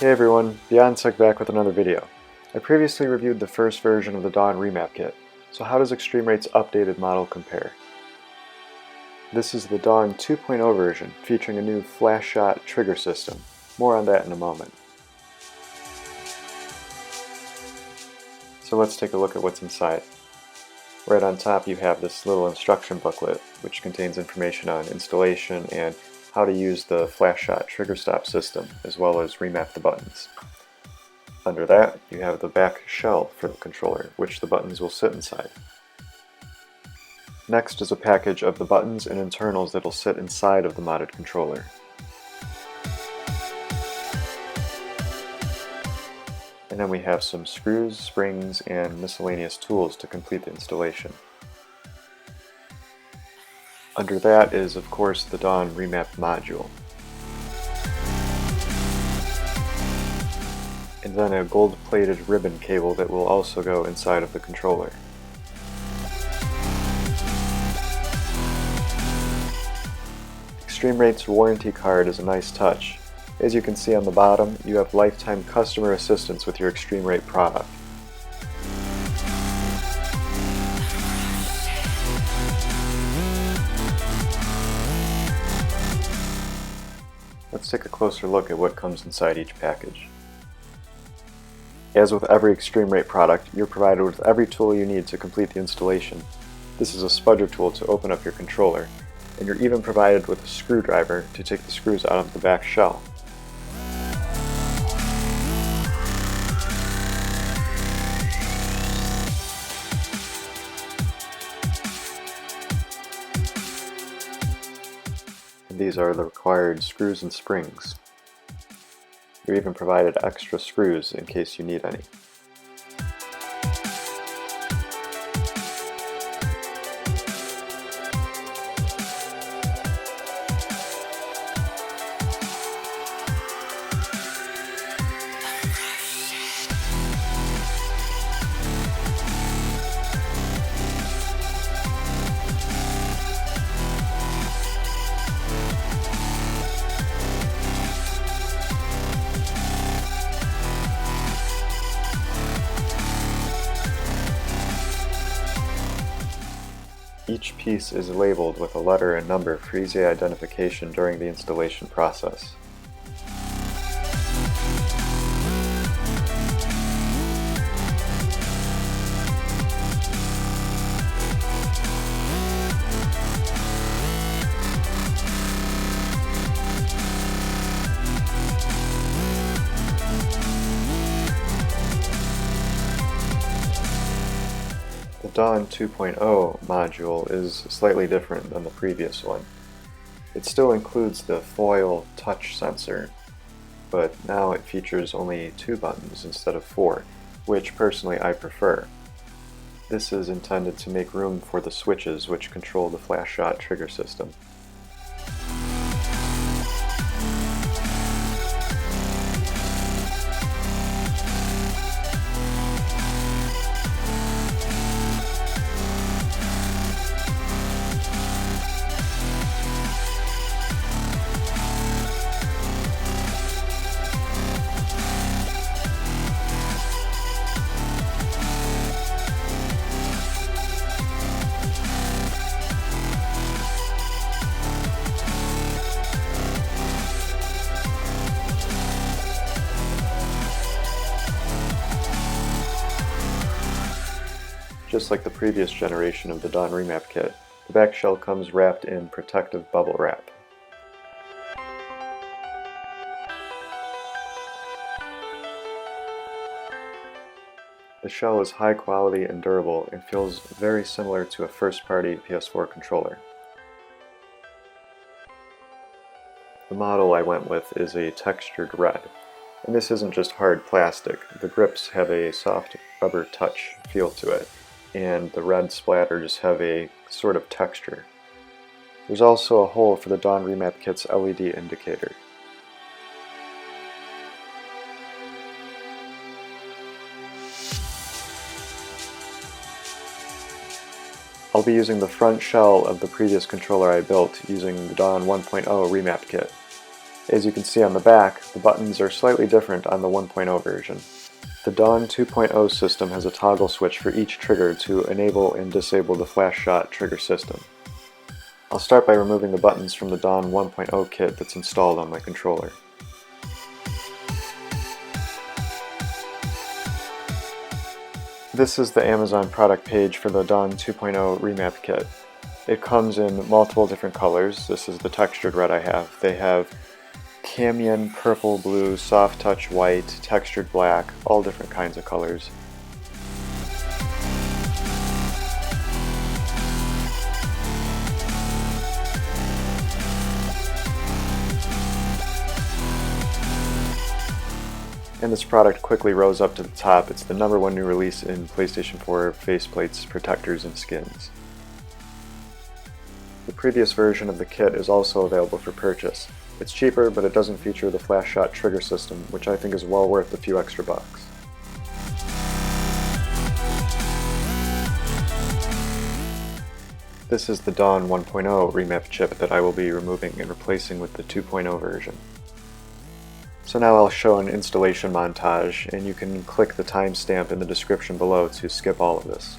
Hey everyone, BeyondSec back with another video. I previously reviewed the first version of the Dawn Remap kit, so how does eXtremeRate's updated model compare? This is the Dawn 2.0 version, featuring a new FlashShot trigger system. More on that in a moment. So let's take a look at what's inside. Right on top you have this little instruction booklet, which contains information on installation and how to use the FlashShot trigger stop system, as well as remap the buttons. Under that, you have the back shell for the controller, which the buttons will sit inside. Next is a package of the buttons and internals that will sit inside of the modded controller. And then we have some screws, springs, and miscellaneous tools to complete the installation. Under that is, of course, the Dawn Remap module. And then a gold-plated ribbon cable that will also go inside of the controller. eXtremeRate's warranty card is a nice touch. As you can see on the bottom, you have lifetime customer assistance with your eXtremeRate product. Let's take a closer look at what comes inside each package. As with every eXtremeRate product, you're provided with every tool you need to complete the installation. This is a spudger tool to open up your controller, and you're even provided with a screwdriver to take the screws out of the back shell. And these are the required screws and springs. You're even provided extra screws in case you need any. Each piece is labeled with a letter and number for easy identification during the installation process. The Dawn 2.0 module is slightly different than the previous one. It still includes the foil touch sensor, but now it features only 2 buttons instead of 4, which personally I prefer. This is intended to make room for the switches which control the FlashShot trigger system. Just like the previous generation of the Dawn Remap kit, the back shell comes wrapped in protective bubble wrap. The shell is high quality and durable and feels very similar to a first-party PS4 controller. The model I went with is a textured red, and this isn't just hard plastic. The grips have a soft rubber touch feel to it, and the red splatters have a sort of texture. There's also a hole for the Dawn Remap kit's LED indicator. I'll be using the front shell of the previous controller I built using the Dawn 1.0 Remap kit. As you can see on the back, the buttons are slightly different on the 1.0 version. The Dawn 2.0 system has a toggle switch for each trigger to enable and disable the FlashShot trigger system. I'll start by removing the buttons from the Dawn 1.0 kit that's installed on my controller. This is the Amazon product page for the Dawn 2.0 Remap kit. It comes in multiple different colors. This is the textured red I have. They have Camion, purple, blue, soft touch white, textured black, all different kinds of colors. And this product quickly rose up to the top. It's the #1 new release in PlayStation 4 faceplates, protectors, and skins. The previous version of the kit is also available for purchase. It's cheaper, but it doesn't feature the FlashShot trigger system, which I think is well worth a few extra bucks. This is the Dawn 1.0 Remap chip that I will be removing and replacing with the 2.0 version. So now I'll show an installation montage, and you can click the timestamp in the description below to skip all of this.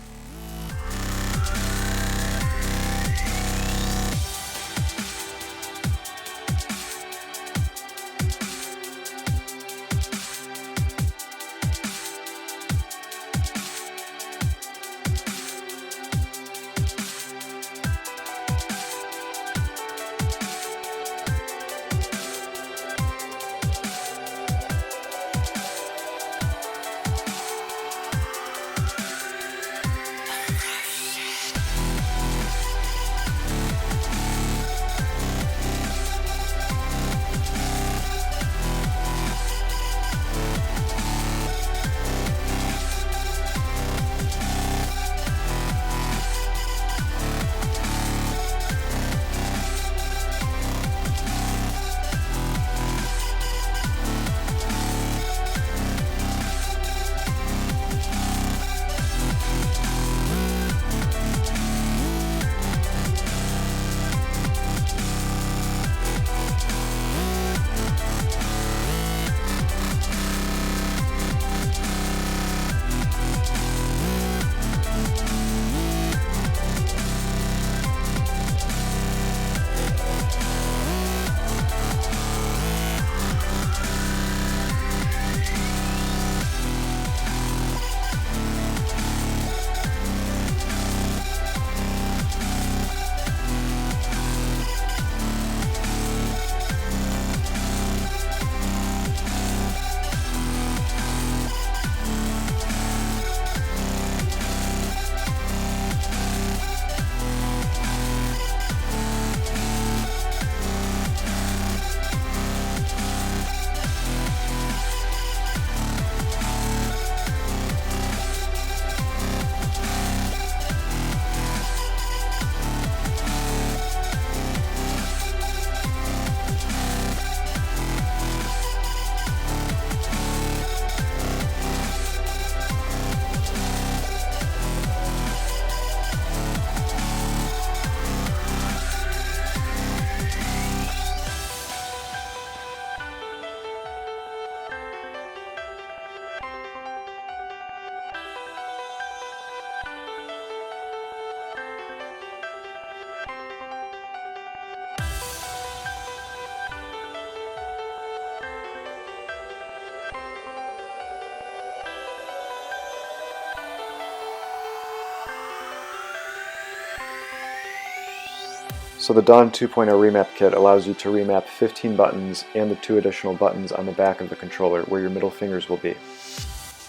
So the Dawn 2.0 Remap kit allows you to remap 15 buttons and the 2 additional buttons on the back of the controller where your middle fingers will be.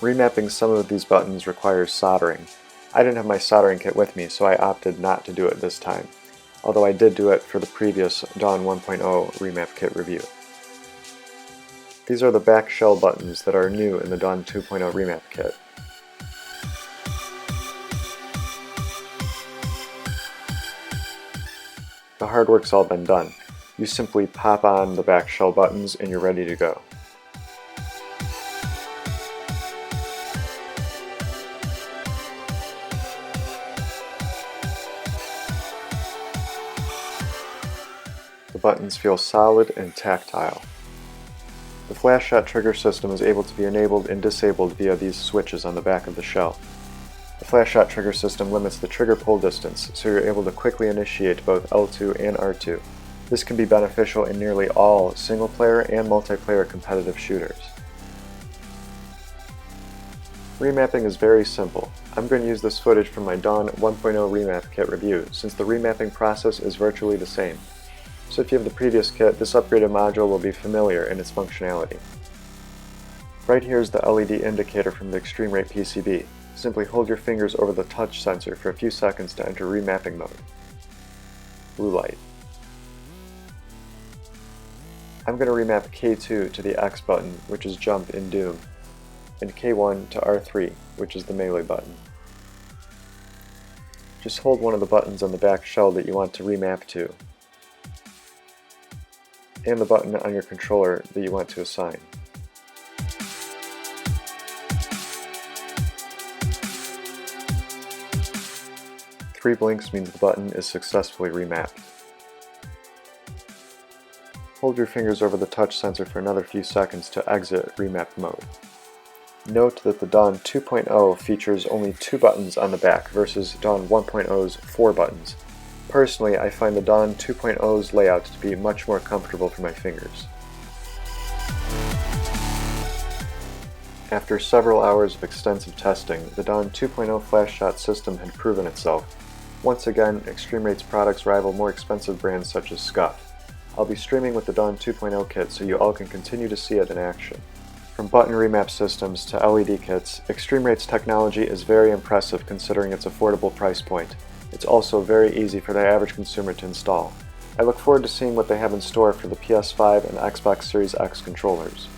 Remapping some of these buttons requires soldering. I didn't have my soldering kit with me, so I opted not to do it this time, although I did do it for the previous Dawn 1.0 Remap kit review. These are the back shell buttons that are new in the Dawn 2.0 Remap kit. The hard work's all been done. You simply pop on the back shell buttons and you're ready to go. The buttons feel solid and tactile. FlashShot trigger system is able to be enabled and disabled via these switches on the back of the shell. The FlashShot trigger system limits the trigger pull distance, so you're able to quickly initiate both L2 and R2. This can be beneficial in nearly all single-player and multiplayer competitive shooters. Remapping is very simple. I'm going to use this footage from my Dawn 1.0 Remap kit review, since the remapping process is virtually the same. So if you have the previous kit, this upgraded module will be familiar in its functionality. Right here is the LED indicator from the eXtremeRate PCB. Simply hold your fingers over the touch sensor for a few seconds to enter remapping mode. Blue light. I'm going to remap K2 to the X button, which is jump in Doom, and K1 to R3, which is the melee button. Just hold one of the buttons on the back shell that you want to remap to, and the button on your controller that you want to assign. Three blinks means the button is successfully remapped. Hold your fingers over the touch sensor for another few seconds to exit remap mode. Note that the Dawn 2.0 features only 2 buttons on the back versus Dawn 1.0's 4 buttons. Personally, I find the Dawn 2.0's layout to be much more comfortable for my fingers. After several hours of extensive testing, the Dawn 2.0 FlashShot system had proven itself. Once again, eXtremeRate's products rival more expensive brands such as SCUF. I'll be streaming with the Dawn 2.0 kit so you all can continue to see it in action. From button remap systems to LED kits, eXtremeRate's technology is very impressive considering its affordable price point. It's also very easy for the average consumer to install. I look forward to seeing what they have in store for the PS5 and Xbox Series X controllers.